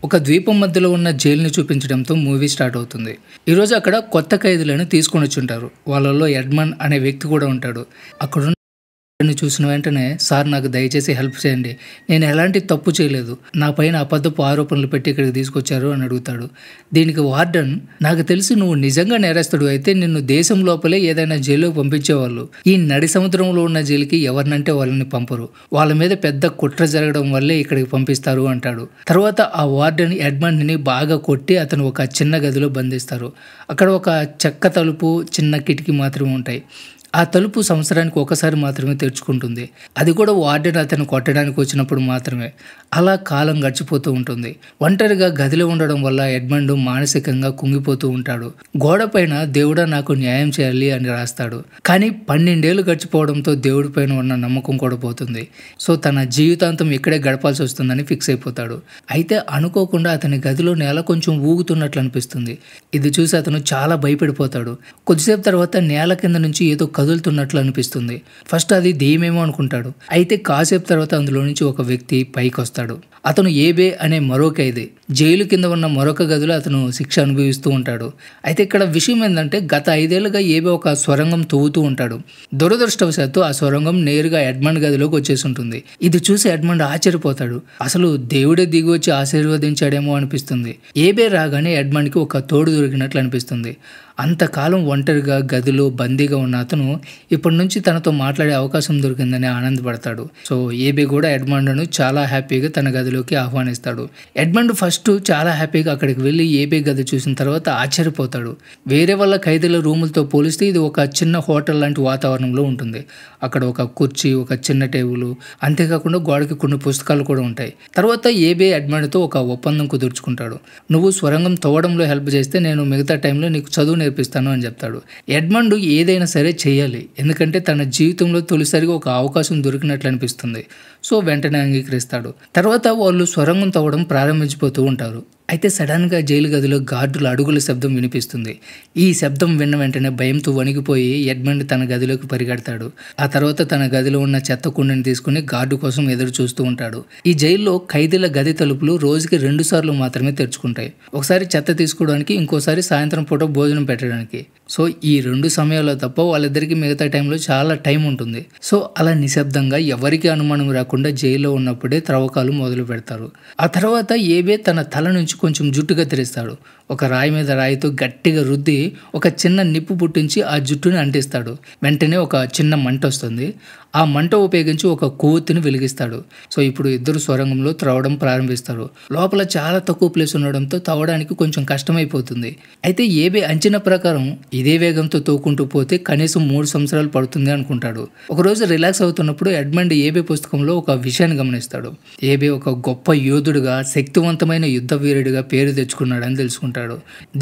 ఒక ద్వీపం మధ్యలో ఉన్న జైలుని చూపించడంతో మూవీ స్టార్ట్ అవుతుంది. ఈరోజు అక్కడ కొత్త ఖైదీలను తీసుకొని వచ్చుంటారు. వాళ్ళలో ఎడ్మండ్ అనే వ్యక్తి కూడా ఉంటాడు. అక్కడున్న చూసిన వెంటనే, సార్ నాకు దయచేసి హెల్ప్ చేయండి, నేను ఎలాంటి తప్పు చేయలేదు, నా పైన అబద్ధపు ఆరోపణలు పెట్టి ఇక్కడికి తీసుకొచ్చారు అని అడుగుతాడు. దీనికి వార్డెన్, నాకు తెలిసి నువ్వు నిజంగా నేరస్తుడు అయితే నిన్ను దేశం లోపలే ఏదైనా జైలుకి పంపించేవాళ్ళు. ఈ నడి సముద్రంలో ఉన్న జైలుకి ఎవరినంటే వాళ్ళని పంపరు, వాళ్ళ మీద పెద్ద కుట్ర జరగడం వల్లే ఇక్కడికి పంపిస్తారు అంటాడు. తర్వాత ఆ వార్డెన్ ఎడ్మండ్ని బాగా కొట్టి అతను ఒక చిన్న గదిలో బంధిస్తారు. అక్కడ ఒక చెక్క తలుపు, చిన్న కిటికీ మాత్రమే ఉంటాయి. ఆ తలుపు సంవత్సరానికి ఒకసారి మాత్రమే తెరుచుకుంటుంది. అది కూడా వార్డెన్ అతను కొట్టడానికి వచ్చినప్పుడు మాత్రమే. అలా కాలం గడిచిపోతూ ఉంటుంది. ఒంటరిగా గదిలో ఉండడం వల్ల ఎడ్మండ్ మానసికంగా కుంగిపోతూ ఉంటాడు. గోడ పైన దేవుడా నాకు న్యాయం చేయాలి అని రాస్తాడు. కానీ 12 ఏళ్ళు గడిచిపోవడంతో దేవుడి పైన ఉన్న నమ్మకం కూడా పోతుంది. సో తన జీవితాంతం ఇక్కడే గడపాల్సి వస్తుందని ఫిక్స్ అయిపోతాడు. అయితే అనుకోకుండా అతని గదిలో నేల కొంచెం ఊగుతున్నట్లు అనిపిస్తుంది. ఇది చూసి అతను చాలా భయపడిపోతాడు. కొద్దిసేపు తర్వాత నేల కింద నుంచి ఏదో కదులుతున్నట్లు అనిపిస్తుంది. ఫస్ట్ అది దెయ్యమేమో అనుకుంటాడు. అయితే కాసేపు తర్వాత అందులో నుంచి ఒక వ్యక్తి పైకి వస్తాడు. అతను ఏబే అనే మరో ఖైదీ. జైలు కింద ఉన్న మరొక గదిలో అతను శిక్ష అనుభవిస్తూ ఉంటాడు. అయితే ఇక్కడ విషయం ఏంటంటే, గత 5 ఏళ్లుగా ఏబే ఒక సొరంగం తవ్వుతూ ఉంటాడు. దురదృష్టవశాత్తు ఆ సొరంగం నేరుగా ఎడ్మండ్ గదిలోకి వచ్చేసి ఉంటుంది. ఇది చూసి ఎడ్మండ్ ఆశ్చర్యపోతాడు. అసలు దేవుడే దిగి వచ్చి ఆశీర్వదించాడేమో అనిపిస్తుంది. ఏబే రాగానే ఎడ్మండ్కి ఒక తోడు దొరికినట్లు అనిపిస్తుంది. అంతకాలం ఒంటరిగా గదిలో బందీగా ఉన్న అతను ఇప్పటి నుంచి తనతో మాట్లాడే అవకాశం దొరికిందని ఆనందపడతాడు. సో ఏబే కూడా ఎడ్మండ్ను చాలా హ్యాపీగా తన గదిలోకి ఆహ్వానిస్తాడు. ఎడ్మండ్ ఫస్ట్ చాలా హ్యాపీగా అక్కడికి వెళ్ళి ఏబే గది చూసిన తర్వాత ఆశ్చర్యపోతాడు. వేరే వాళ్ళ ఖైదీల రూములతో పోలిస్తే ఇది ఒక చిన్న హోటల్ లాంటి వాతావరణంలో ఉంటుంది. అక్కడ ఒక కుర్చీ, ఒక చిన్న టేబుల్, అంతేకాకుండా గోడకి కొన్ని పుస్తకాలు కూడా ఉంటాయి. తర్వాత ఏబే ఎడ్మండ్తో ఒక ఒప్పందం కుదుర్చుకుంటాడు. నువ్వు స్వరంగం తవ్వడంలో హెల్ప్ చేస్తే నేను మిగతా టైంలో నీకు చదువు నేర్పిస్తాను అని చెప్తాడు. ఎడ్మండ్ ఏదైనా సరే చేయాలి, ఎందుకంటే తన జీవితంలో తొలిసారిగా ఒక అవకాశం దొరికినట్లు అనిపిస్తుంది. సో వెంటనే అంగీకరిస్తాడు. తర్వాత వాళ్ళు సొరంగం తవ్వడం ప్రారంభించిపోతూ ఉంటారు. అయితే సడన్గా జైలు గదిలో గార్డుల అడుగుల శబ్దం వినిపిస్తుంది. ఈ శబ్దం విన్న వెంటనే భయంతో వణికిపోయి ఎడ్మండ్ తన గదిలోకి పరిగెడతాడు. ఆ తర్వాత తన గదిలో ఉన్న చెత్త కుండని తీసుకుని గార్డు కోసం ఎదురు చూస్తూ ఉంటాడు. ఈ జైల్లో ఖైదీల గది తలుపులు రోజుకి 2 సార్లు మాత్రమే తెరుచుకుంటాయి. ఒకసారి చెత్త తీసుకోవడానికి, ఇంకోసారి సాయంత్రం పూట భోజనం పెట్టడానికి. సో ఈ 2 సమయాల్లో తప్ప వాళ్ళిద్దరికి మిగతా టైంలో చాలా టైం ఉంటుంది. సో అలా నిశ్శబ్దంగా ఎవరికి అనుమానం రాకుండా జైల్లో ఉన్నప్పుడే త్రవ్వకాలు మొదలు పెడతారు. ఆ తర్వాత ఏబే తన తల నుంచి కొంచెం జుట్టు కత్తిరిస్తాడు. ఒక రాయి మీద రాయితో గట్టిగా రుద్ది ఒక చిన్న నిప్పు పుట్టించి ఆ జుట్టుని అంటిస్తాడు. వెంటనే ఒక చిన్న మంట వస్తుంది. ఆ మంట ఉపయోగించి ఒక కొవ్వొత్తిని వెలిగిస్తాడు. సో ఇప్పుడు ఇద్దరు సొరంగంలో త్రవ్వడం ప్రారంభిస్తారు. లోపల చాలా తక్కువ ప్లేస్ ఉండడంతో తవ్వడానికి కొంచెం కష్టమైపోతుంది. అయితే ఏబే అంచనా ప్రకారం ఇదే వేగంతో తవ్వుకుంటూ పోతే కనీసం 3 సంవత్సరాలు పడుతుంది అనుకుంటాడు. ఒకరోజు రిలాక్స్ అవుతున్నప్పుడు ఎడ్మండ్ ఏబే పుస్తకంలో ఒక విషయాన్ని గమనిస్తాడు. ఏబే ఒక గొప్ప యోధుడుగా, శక్తివంతమైన యుద్ధ వీరుడిగా పేరు తెచ్చుకున్నాడని తెలుసుకుంటాడు.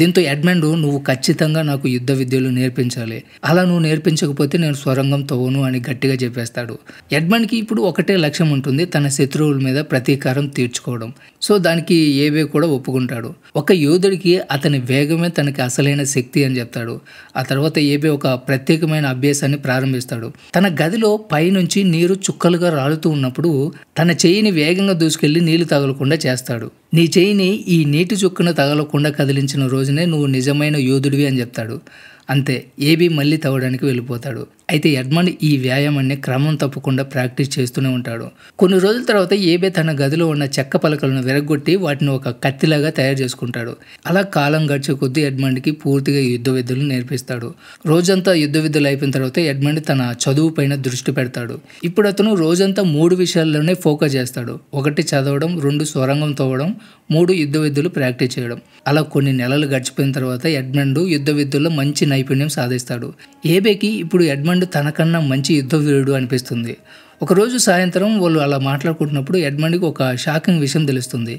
దీంతో ఎడ్మండ్, నువ్వు ఖచ్చితంగా నాకు యుద్ధ విద్యలు నేర్పించాలి, అలా నువ్వు నేర్పించకపోతే నేను సొరంగం తవ్వను అని గట్టిగా చెప్పేస్తాడు. ఎడ్మండ్కి ఇప్పుడు ఒకటే లక్ష్యం ఉంటుంది, తన శత్రువుల మీద ప్రతీకారం తీర్చుకోవడం. సో దానికి ఏబే కూడా ఒప్పుకుంటాడు. ఒక యోధుడికి అతని వేగమే తనకి అసలైన శక్తి అని చెప్తాడు. ఆ తర్వాత ఏబే ఒక ప్రత్యేకమైన అభ్యాసాన్ని ప్రారంభిస్తాడు. తన గదిలో పైనుంచి నీరు చుక్కలుగా రాలుతూ ఉన్నప్పుడు తన చెయ్యిని వేగంగా దూసుకెళ్లి నీళ్లు తగలకుండా చేస్తాడు. నీ చెయ్యిని ఈ నీటి చుక్కను తగలకుండా కదిలించిన రోజునే నువ్వు నిజమైన యోధుడివి అని చెప్తాడు. అంతే, ఏబీ మళ్ళీ తవ్వడానికి వెళ్ళిపోతాడు. అయితే ఎడ్మండ్ ఈ వ్యాయామాన్ని క్రమం తప్పకుండా ప్రాక్టీస్ చేస్తూనే ఉంటాడు. కొన్ని రోజుల తర్వాత ఏబే తన గదిలో ఉన్న చెక్క పలకలను విరగొట్టి వాటిని ఒక కత్తిలాగా తయారు చేసుకుంటాడు. అలా కాలం గడిచే కొద్దీ ఎడ్మండ్కి పూర్తిగా యుద్ధ విద్యలు నేర్పిస్తాడు. రోజంతా యుద్ధ విద్యలు అయిపోయిన తర్వాత ఎడ్మండ్ తన చదువు పైన దృష్టి పెడతాడు. ఇప్పుడు అతను రోజంతా 3 విషయాల్లోనే ఫోకస్ చేస్తాడు. 1 చదవడం, 2 సొరంగం తవ్వడం, 3 యుద్ధ విద్యలు ప్రాక్టీస్ చేయడం. అలా కొన్ని నెలలు గడిచిపోయిన తర్వాత ఎడ్మండ్ యుద్ధ విద్యల్లో మంచి నైపుణ్యం సాధిస్తాడు. ఏబేకి ఇప్పుడు ఎడ్మండ్ తనకన్నా మంచి యుద్ధ వీరుడు అనిపిస్తుంది. ఒకరోజు సాయంత్రం వాళ్ళు అలా మాట్లాడుకుంటున్నప్పుడు ఎడ్మండ్కి ఒక షాకింగ్ విషయం తెలుస్తుంది.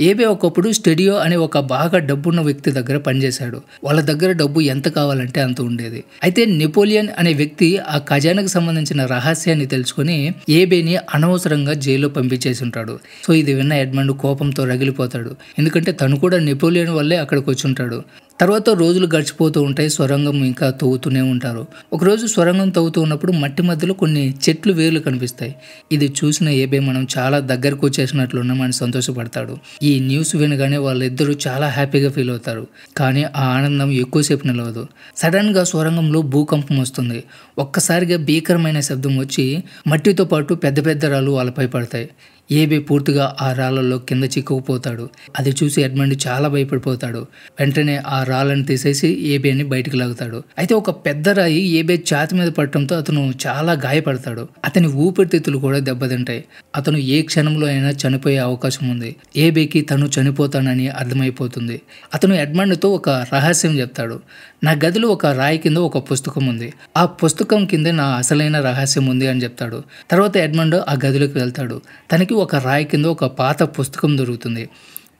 ఏబే ఒకప్పుడు స్టూడియో అనే ఒక బాగా డబ్బున్న వ్యక్తి దగ్గర పనిచేశాడు. వాళ్ళ దగ్గర డబ్బు ఎంత కావాలంటే అంత ఉండేది. అయితే నెపోలియన్ అనే వ్యక్తి ఆ ఖజానాకు సంబంధించిన రహస్యాన్ని తెలుసుకుని ఏబేని అనవసరంగా జైల్లో పంపించేసి ఉంటాడు. సో ఇది విన్న ఎడ్మండ్ కోపంతో రగిలిపోతాడు. ఎందుకంటే తను కూడా నెపోలియన్ వల్లే అక్కడికి వచ్చి ఉంటాడు. తర్వాత రోజులు గడిచిపోతూ ఉంటాయి. సొరంగం ఇంకా తవ్వుతూనే ఉంటారు. ఒకరోజు సొరంగం తవ్వుతూ ఉన్నప్పుడు మట్టి మధ్యలో కొన్ని చెట్లు వేర్లు కనిపిస్తాయి. ఇది చూసిన ఏబే మనం చాలా దగ్గరకు వచ్చేసినట్లున్నామని సంతోషపడతాడు. ఈ న్యూస్ వినగానే వాళ్ళిద్దరూ చాలా హ్యాపీగా ఫీల్ అవుతారు. కానీ ఆ ఆనందం ఎక్కువసేపు నిలవదు. సడన్గా సొరంగంలో భూకంపం వస్తుంది. ఒక్కసారిగా భీకరమైన శబ్దం వచ్చి మట్టితో పాటు పెద్ద పెద్ద రాళ్ళు వాళ్ళపై పడతాయి. ఏబే పూర్తిగా ఆ రాళ్ళల్లో కింద చిక్కుకుపోతాడు. అది చూసి ఎడ్మండ్ చాలా భయపడిపోతాడు. వెంటనే ఆ రాళ్ళని తీసేసి ఏబేని బయటికి లాగుతాడు. అయితే ఒక పెద్ద రాయి ఏబే ఛాతి మీద పడటంతో అతను చాలా గాయపడతాడు. అతని ఊపిరితిత్తులు కూడా దెబ్బతింటాయి. అతను ఏ క్షణంలో అయినా చనిపోయే అవకాశం ఉంది. ఏబేకి తను చనిపోతానని అర్థమైపోతుంది. అతను ఎడ్మండ్తో ఒక రహస్యం చెప్తాడు. నా గదిలో ఒక రాయి కింద ఒక పుస్తకం ఉంది. ఆ పుస్తకం కింద నా అసలైన రహస్యం ఉంది అని చెప్తాడు. తర్వాత ఎడ్మండ్ ఆ గదిలోకి వెళ్తాడు. తనకి ఒక రాయి కింద ఒక పాత పుస్తకం దొరుకుతుంది.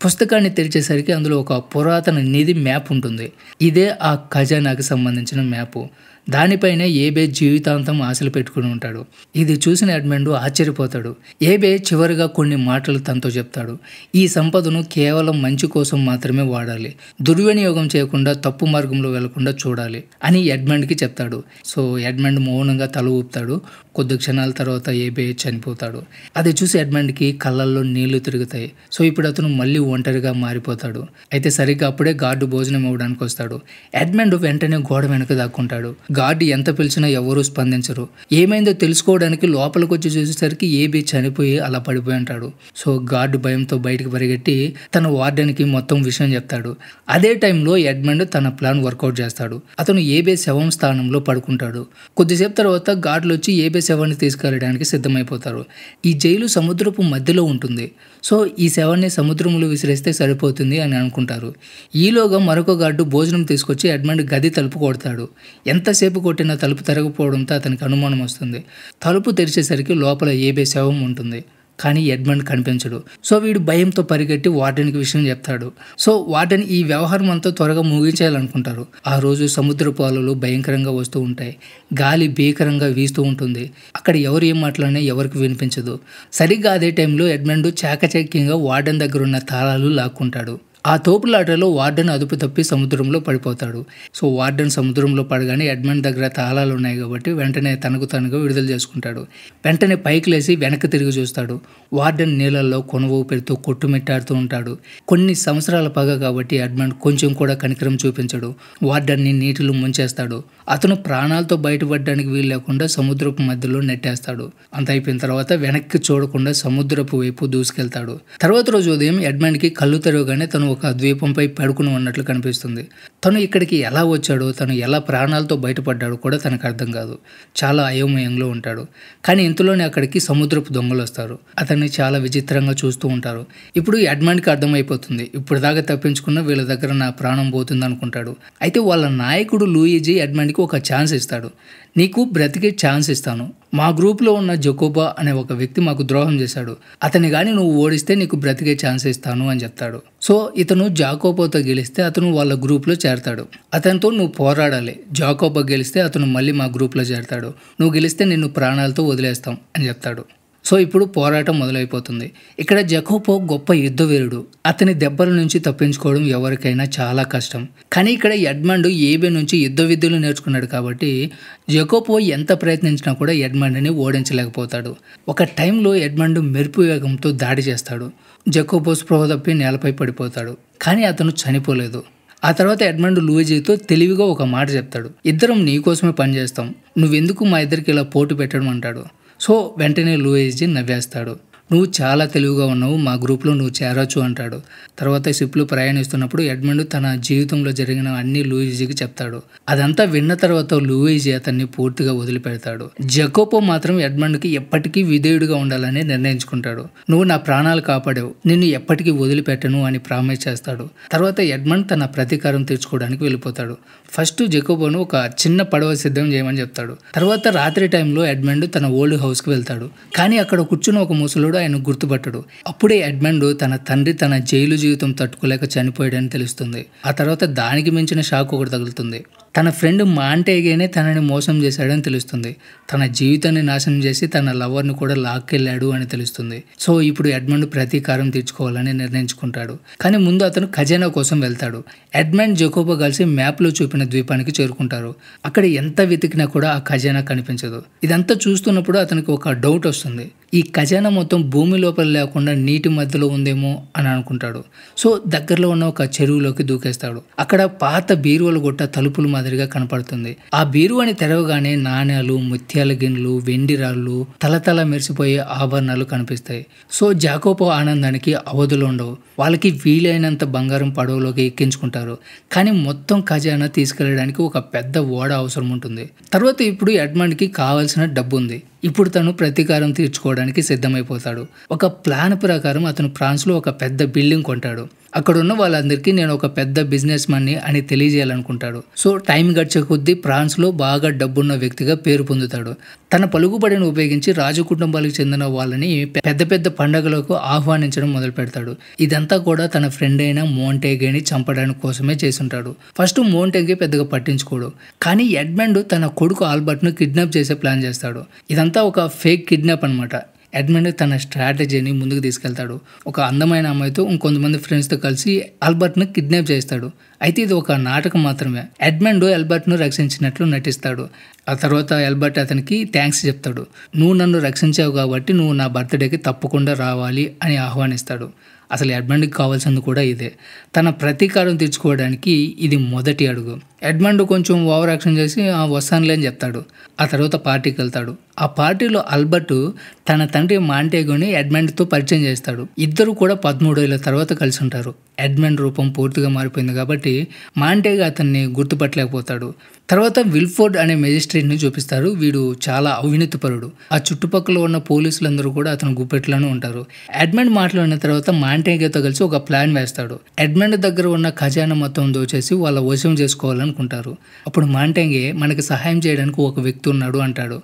పుస్తకాన్ని తెరిచేసరికి అందులో ఒక పురాతన నిధి మ్యాప్ ఉంటుంది. ఇదే ఆ ఖజానాకి సంబంధించిన మ్యాపు. దానిపైనే ఏబే జీవితాంతం ఆశలు పెట్టుకుని ఉంటాడు. ఇది చూసిన ఎడ్మండ్ ఆశ్చర్యపోతాడు. ఏబే చివరిగా కొన్ని మాటలు తనతో చెప్తాడు. ఈ సంపదను కేవలం మంచి కోసం మాత్రమే వాడాలి. దుర్వినియోగం చేయకుండా తప్పు మార్గంలో వెళ్లకుండా చూడాలి అని ఎడ్మండ్కి చెప్తాడు. సో ఎడ్మండ్ మౌనంగా తల ఊపుతాడు. కొద్ది క్షణాల తర్వాత ఏబే చనిపోతాడు. అది చూసి ఎడ్మండ్కి కళ్ళల్లో నీళ్లు తిరుగుతాయి. సో ఇప్పుడు అతను మళ్ళీ ఒంటరిగా మారిపోతాడు. అయితే సరిగ్గా అప్పుడే గార్డు భోజనం ఇవ్వడానికి వస్తాడు. ఎడ్మండ్ వెంటనే గోడ వెనక దాక్కుంటాడు. గార్డు ఎంత పిలిచినా ఎవరూ స్పందించరు. ఏమైందో తెలుసుకోవడానికి లోపలికి వచ్చి చూసేసరికి ఏబీ చనిపోయి అలా పడిపోయి ఉంటాడు. సో గార్డు భయంతో బయటికి పరిగెట్టి తన వార్డెన్కి మొత్తం విషయం చెప్తాడు. అదే టైంలో ఎడ్మండ్ తన ప్లాన్ వర్కౌట్ చేస్తాడు. అతను ఏబే శవం స్థానంలో పడుకుంటాడు. కొద్దిసేపు తర్వాత గార్డులు వచ్చి ఏబే శవాన్ని తీసుకెళ్లడానికి సిద్ధమైపోతారు. ఈ జైలు సముద్రపు మధ్యలో ఉంటుంది. సో ఈ శవాన్ని సముద్రంలో విసిరేస్తే సరిపోతుంది అని అనుకుంటారు. ఈలోగా మరొక గార్డు భోజనం తీసుకొచ్చి ఎడ్మండ్ గది తలుపు కొడతాడు. ఎంతసేపు కొట్టినా తలుపు తెరగకపోవడంతో అతనికి అనుమానం వస్తుంది. తలుపు తెరిచేసరికి లోపల ఏబే శవం ఉంటుంది. కానీ ఎడ్మండ్ కనిపించడు. సో వీడు భయంతో పరిగెట్టి వార్డెన్కి విషయం చెప్తాడు. సో వార్డెన్ ఈ వ్యవహారం అంతా త్వరగా ముగించేయాలనుకుంటారు. ఆ రోజు సముద్రపు అలలు భయంకరంగా వస్తూ ఉంటాయి. గాలి భీకరంగా వీస్తూ ఉంటుంది. అక్కడ ఎవరు ఏం మాట్లాడినా ఎవరికి వినిపించదు. సరిగ్గా అదే టైంలో ఎడ్మండ్ చాకచక్యంగా వార్డెన్ దగ్గర ఉన్న తాళాలు లాక్కుంటాడు. ఆ తోపులాటలో వార్డెన్ అదుపు తప్పి సముద్రంలో పడిపోతాడు. సో వార్డెన్ సముద్రంలో పడగానే ఎడ్మండ్ దగ్గర తాళాలు ఉన్నాయి కాబట్టి వెంటనే తనకు తనగా విడుదల చేసుకుంటాడు. వెంటనే పైకి లేచి వెనక్కి తిరిగి చూస్తాడు. వార్డెన్ నీళ్ళల్లో కొనవు పెడుతూ కొట్టుమిట్టాడుతూ ఉంటాడు. కొన్ని సంవత్సరాల పగ కాబట్టి ఎడ్మండ్ కొంచెం కూడా కనికరం చూపించడు. వార్డెన్ని నీటిలో ముంచేస్తాడు. అతను ప్రాణాలతో బయటపడడానికి వీలు లేకుండా సముద్రపు మధ్యలో నెట్టేస్తాడు. అంత అయిపోయిన తర్వాత వెనక్కి చూడకుండా సముద్రపు వైపు దూసుకెళ్తాడు. తర్వాత రోజు ఉదయం ఎడ్మండ్కి కళ్ళు తెరవగానే తను ఒక ద్వీపంపై పడుకుని ఉన్నట్లు కనిపిస్తుంది. తను ఇక్కడికి ఎలా వచ్చాడో, తను ఎలా ప్రాణాలతో బయటపడ్డాడో కూడా తనకు అర్థం కాదు. చాలా అయోమయంలో ఉంటాడు. కానీ ఇంతలోనే అక్కడికి సముద్రపు దొంగలు వస్తారు. అతన్ని చాలా విచిత్రంగా చూస్తూ ఉంటారు. ఇప్పుడు ఎడ్మండ్కి అర్థమైపోతుంది. ఇప్పుడు దాకా తప్పించుకున్న వీళ్ళ దగ్గర నా ప్రాణం పోతుంది అనుకుంటాడు. అయితే వాళ్ళ నాయకుడు లూయిజీ ఎడ్మండ్కి ఒక ఛాన్స్ ఇస్తాడు. నీకు బ్రతికే ఛాన్స్ ఇస్తాను. మా గ్రూప్లో ఉన్న జకోబా అనే ఒక వ్యక్తి మాకు ద్రోహం చేశాడు. అతన్ని కానీ నువ్వు ఓడిస్తే నీకు బ్రతికే ఛాన్స్ ఇస్తాను అని చెప్తాడు. సో ఇతను జాకోబాతో గెలిస్తే అతను వాళ్ళ గ్రూప్లో చేరతాడు. అతనితో నువ్వు పోరాడాలి. జాకోబా గెలిస్తే అతను మళ్ళీ మా గ్రూప్లో చేరతాడు. నువ్వు గెలిస్తే నిన్ను ప్రాణాలతో వదిలేస్తాం అని చెప్తాడు. సో ఇప్పుడు పోరాటం మొదలైపోతుంది. ఇక్కడ జకోబో గొప్ప యుద్ధవీరుడు. అతని దెబ్బల నుంచి తప్పించుకోవడం ఎవరికైనా చాలా కష్టం. కానీ ఇక్కడ ఎడ్మండ్ ఏబే నుంచి యుద్ధ విద్యలు నేర్చుకున్నాడు కాబట్టి జకోబో ఎంత ప్రయత్నించినా కూడా ఎడ్మండ్ని ఓడించలేకపోతాడు. ఒక టైంలో ఎడ్మండ్ మెరుపు వేగంతో దాడి చేస్తాడు. జకోబో స్పృహ తప్పి నేలపై పడిపోతాడు. కానీ అతను చనిపోలేదు. ఆ తర్వాత ఎడ్మండ్ లూయిజీతో తెలివిగా ఒక మాట చెప్తాడు. ఇద్దరం నీకోసమే పనిచేస్తాం. నువ్వెందుకు మా ఇద్దరికి ఇలా పోటీ పెట్టడం అంటాడు. సో వెంటనే లూయిజీ నవ్వేస్తాడు. నువ్వు చాలా తెలివిగా ఉన్నావు, మా గ్రూప్లో నువ్వు చేరొచ్చు అంటాడు. తర్వాత షిప్లో ప్రయాణిస్తున్నప్పుడు ఎడ్మండ్ తన జీవితంలో జరిగిన అన్ని లూయిజీకి చెప్తాడు. అదంతా విన్న తర్వాత లూయిజీ అతన్ని పూర్తిగా వదిలిపెడతాడు. జకోబో మాత్రం ఎడ్మండ్కి ఎప్పటికీ విధేయుడిగా ఉండాలని నిర్ణయించుకుంటాడు. నువ్వు నా ప్రాణాలు కాపాడావు, నిన్ను ఎప్పటికీ వదిలిపెట్టను అని ప్రామిస్ చేస్తాడు. తర్వాత ఎడ్మండ్ తన ప్రతీకారం తీర్చుకోవడానికి వెళ్ళిపోతాడు. ఫస్ట్ జకోబోను ఒక చిన్న పడవ సిద్ధం చేయమని చెప్తాడు. తర్వాత రాత్రి టైంలో ఎడ్మండ్ తన ఓల్డ్ హౌస్కి వెళ్తాడు. కానీ అక్కడ కూర్చున్న ఒక ముసలుడు ఆయన గుర్తుపట్టడు. అప్పుడే ఎడ్మండ్ తన తండ్రి తన జైలు జీవితం తట్టుకోలేక చనిపోయాడని తెలుస్తుంది. ఆ తర్వాత దానికి మించిన షాక్ ఒకటి తగులుతుంది. తన ఫ్రెండ్ మాంటేగేనే తనని మోసం చేశాడని తెలుస్తుంది. తన జీవితాన్ని నాశనం చేసి తన లవర్ని కూడా లాక్కెళ్ళాడు అని తెలుస్తుంది. సో ఇప్పుడు ఎడ్మండ్ ప్రతీకారం తీర్చుకోవాలని నిర్ణయించుకుంటాడు. కానీ ముందు అతను ఖజానా కోసం వెళ్తాడు. ఎడ్మండ్ జకోబో కలిసి మ్యాప్లో చూపిన ద్వీపానికి చేరుకుంటారు. అక్కడ ఎంత వెతికినా కూడా ఆ ఖజానా కనిపించదు. ఇదంతా చూస్తున్నప్పుడు అతనికి ఒక డౌట్ వస్తుంది. ఈ ఖజానా మొత్తం భూమి లోపల లేకుండా నీటి మధ్యలో ఉందేమో అని అనుకుంటాడు. సో దగ్గరలో ఉన్న ఒక చెరువులోకి దూకేస్తాడు. అక్కడ పాత బీరువల గుట్ట తలుపుల మాదిరిగా కనపడుతుంది. ఆ బీరువాని తెరవగానే నాణ్యాలు, ముత్యాల గిన్నెలు, వెండి రాళ్ళు, తలతల మెరిసిపోయే ఆభరణాలు కనిపిస్తాయి. సో జాకోబో ఆనందానికి అవధులు ఉండవు. వాళ్ళకి వీలైనంత బంగారం పడవలోకి ఎక్కించుకుంటారు. కానీ మొత్తం ఖజానా తీసుకెళ్ళడానికి ఒక పెద్ద ఓడ అవసరం ఉంటుంది. తర్వాత ఇప్పుడు ఎడ్మండ్కి కావాల్సిన డబ్బు ఉంది. ఇప్పుడు తను ప్రతీకారం తీర్చుకోవడానికి సిద్ధమైపోతాడు. ఒక ప్లాన్ ప్రకారం అతను ఫ్రాన్స్లో ఒక పెద్ద బిల్డింగ్ కొంటాడు. అక్కడ ఉన్న వాళ్ళందరికీ నేను ఒక పెద్ద బిజినెస్ మన్ని అని తెలియజేయాలనుకుంటాడు. సో టైం గడిచే కొద్దీ ఫ్రాన్స్లో బాగా డబ్బున్న వ్యక్తిగా పేరు పొందుతాడు. తన పలుకుబడిని ఉపయోగించి రాజు కుటుంబాలకు చెందిన వాళ్ళని పెద్ద పెద్ద పండుగలకు ఆహ్వానించడం మొదలు పెడతాడు. ఇదంతా కూడా తన ఫ్రెండ్ అయిన మోంటేగేని చంపడానికి కోసమే చేసుంటాడు. ఫస్ట్ మోంటేగే పెద్దగా పట్టించుకోడు. కానీ ఎడ్మండ్ తన కొడుకు ఆల్బర్ట్ను కిడ్నాప్ చేసే ప్లాన్ చేస్తాడు. ఇదంతా ఒక ఫేక్ కిడ్నాప్ అనమాట. ఎడ్మండ్ తన స్ట్రాటజీని ముందుకు తీసుకెళ్తాడు. ఒక అందమైన అమ్మాయితో ఇంకొంతమంది ఫ్రెండ్స్తో కలిసి ఆల్బర్ట్ను కిడ్నాప్ చేస్తాడు. అయితే ఇది ఒక నాటకం మాత్రమే. ఎడ్మండ్ ఆల్బర్ట్ను రక్షించినట్లు నటిస్తాడు. ఆ తర్వాత ఆల్బర్ట్ అతనికి థ్యాంక్స్ చెప్తాడు. నువ్వు నన్ను రక్షించావు కాబట్టి నువ్వు నా బర్త్డేకి తప్పకుండా రావాలి అని ఆహ్వానిస్తాడు. అసలు ఎడ్మండ్కి కావాల్సింది కూడా ఇదే. తన ప్రతీకారం తీర్చుకోవడానికి ఇది మొదటి అడుగు. ఎడ్మండ్ కొంచెం ఓవర్ యాక్షన్ చేసి వస్తానులే అని చెప్తాడు. ఆ తర్వాత పార్టీకి వెళ్తాడు. ఆ పార్టీలో ఆల్బర్ట్ తన తండ్రి మాంటేగోని ఎడ్మండ్తో పరిచయం చేస్తాడు. ఇద్దరు కూడా 13 ఏళ్ళ తర్వాత కలిసి ఉంటారు. ఎడ్మండ్ రూపం పూర్తిగా మారిపోయింది కాబట్టి మాంటేగో అతన్ని గుర్తుపట్టలేకపోతాడు. తర్వాత విల్ఫోర్డ్ అనే మెజిస్ట్రేట్ని చూపిస్తారు. వీడు చాలా అవినీతిపరుడు. ఆ చుట్టుపక్కల ఉన్న పోలీసులందరూ కూడా అతను గుప్పెట్లోనే ఉంటారు. ఎడ్మండ్ మాట్లాడిన తర్వాత మాంటేగోతో కలిసి ఒక ప్లాన్ వేస్తాడు. ఎడ్మండ్ దగ్గర ఉన్న ఖజానా మొత్తం దోచేసి వాళ్ళ వశం చేసుకోవాలనుకుంటారు. అప్పుడు మాంటేగే మనకి సహాయం చేయడానికి ఒక వ్యక్తి ఉన్నాడు అంటాడు.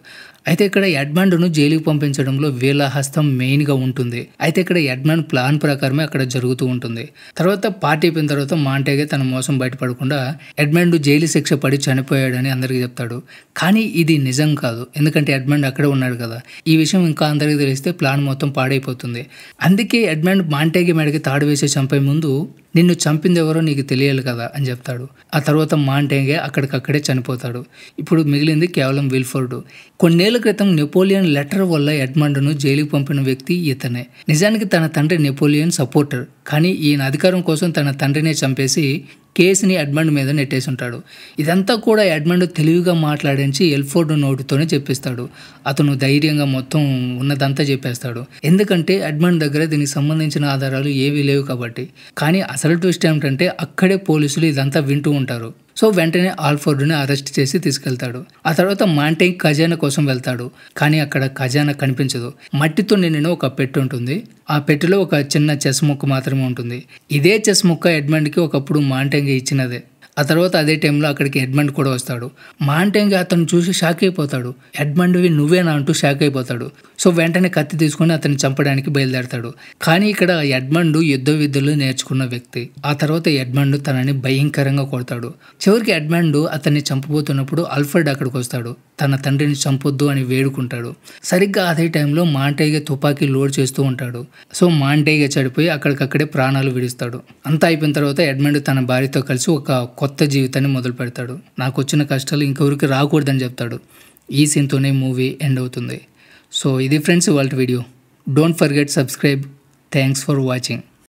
అయితే ఇక్కడ ఎడ్మండ్ను జైలుకి పంపించడంలో వీళ్ళ హస్తం మెయిన్గా ఉంటుంది. అయితే ఇక్కడ ఎడ్మండ్ ప్లాన్ ప్రకారమే అక్కడ జరుగుతూ ఉంటుంది. తర్వాత పార్టీ అయిపోయిన తర్వాత మాంటేగే తన మోసం బయటపడకుండా ఎడ్మండ్ జైలు శిక్ష పడి చనిపోయాడని అందరికీ చెప్తాడు. కానీ ఇది నిజం కాదు. ఎందుకంటే ఎడ్మండ్ అక్కడే ఉన్నాడు కదా. ఈ విషయం ఇంకా అందరికీ తెలిస్తే ప్లాన్ మొత్తం పాడైపోతుంది. అందుకే ఎడ్మండ్ మాంటేగే మెడకి తాడు వేసి చంపే ముందు నిన్ను చంపింది ఎవరో నీకు తెలియాలి కదా అని చెప్తాడు. ఆ తర్వాత మాంటేగే అక్కడికక్కడే చనిపోతాడు. ఇప్పుడు మిగిలింది కేవలం విల్ఫోర్డ్. కొన్నేళ్ల క్రితం నెపోలియన్ లెటర్ వల్ల ఎడ్మండ్ను జైలుకి పంపిన వ్యక్తి ఇతనే. నిజానికి తన తండ్రి నెపోలియన్ సపోర్టర్. కానీ ఈయన అధికారం కోసం తన తండ్రినే చంపేసి కేసుని ఎడ్మండ్ మీద నెట్టేసి ఉంటాడు. ఇదంతా కూడా ఎడ్మండ్ తెలివిగా మాట్లాడించి ఎల్ఫోర్డ్ నోటితోనే చెప్పిస్తాడు. అతను ధైర్యంగా మొత్తం ఉన్నదంతా చెప్పేస్తాడు. ఎందుకంటే ఎడ్మండ్ దగ్గర దీనికి సంబంధించిన ఆధారాలు ఏవీ లేవు కాబట్టి. కానీ అసలు ట్విస్ట్ ఏమిటంటే అక్కడే పోలీసులు ఇదంతా వింటూ ఉంటారు. సో వెంటనే ఆల్ఫోర్డ్ని అరెస్ట్ చేసి తీసుకెళ్తాడు. ఆ తర్వాత మాంటేగ్ ఖజానా కోసం వెళ్తాడు. కానీ అక్కడ ఖజానా కనిపించదు. మట్టితో నిండిన ఒక పెట్టె ఉంటుంది. ఆ పెట్టెలో ఒక చిన్న చెస్ ముక్క మాత్రమే ఉంటుంది. ఇదే చెస్ ముక్క ఎడ్మండ్కి ఒకప్పుడు మాంటేగ్ ఇచ్చినదే. ఆ తర్వాత అదే టైంలో అక్కడికి ఎడ్మండ్ కూడా వస్తాడు. మాంటేగ్ అతను చూసి షాక్ అయిపోతాడు. ఎడ్మండ్వి నువ్వేనా అంటూ షాక్ అయిపోతాడు. సో వెంటనే కత్తి తీసుకొని అతన్ని చంపడానికి బయలుదేరతాడు. కానీ ఇక్కడ ఎడ్మండ్ యుద్ధ విద్యలు నేర్చుకున్న వ్యక్తి. ఆ తర్వాత ఎడ్మండ్ తనని భయంకరంగా కొడతాడు. చివరికి ఎడ్మండ్ అతన్ని చంపబోతున్నప్పుడు ఆల్ఫ్రెడ్ అక్కడికి వస్తాడు. తన తండ్రిని చంపొద్దు అని వేడుకుంటాడు. సరిగ్గా అదే టైంలో మాంటేగే తుపాకీ లోడ్ చేస్తూ ఉంటాడు. సో మాంటేగే చెడిపోయి అక్కడికక్కడే ప్రాణాలు విడుస్తాడు. అంతా అయిపోయిన తర్వాత ఎడ్మండ్ తన భార్యతో కలిసి ఒక కొత్త జీవితాన్ని మొదలు పెడతాడు. నాకు వచ్చిన కష్టాలు ఇంకెవరికి రాకూడదని చెప్తాడు. ఈ సీన్తోనే మూవీ ఎండ్ అవుతుంది. సో ఇది ఫ్రెండ్స్ ఇవాళ video. Don't forget subscribe. Thanks for watching.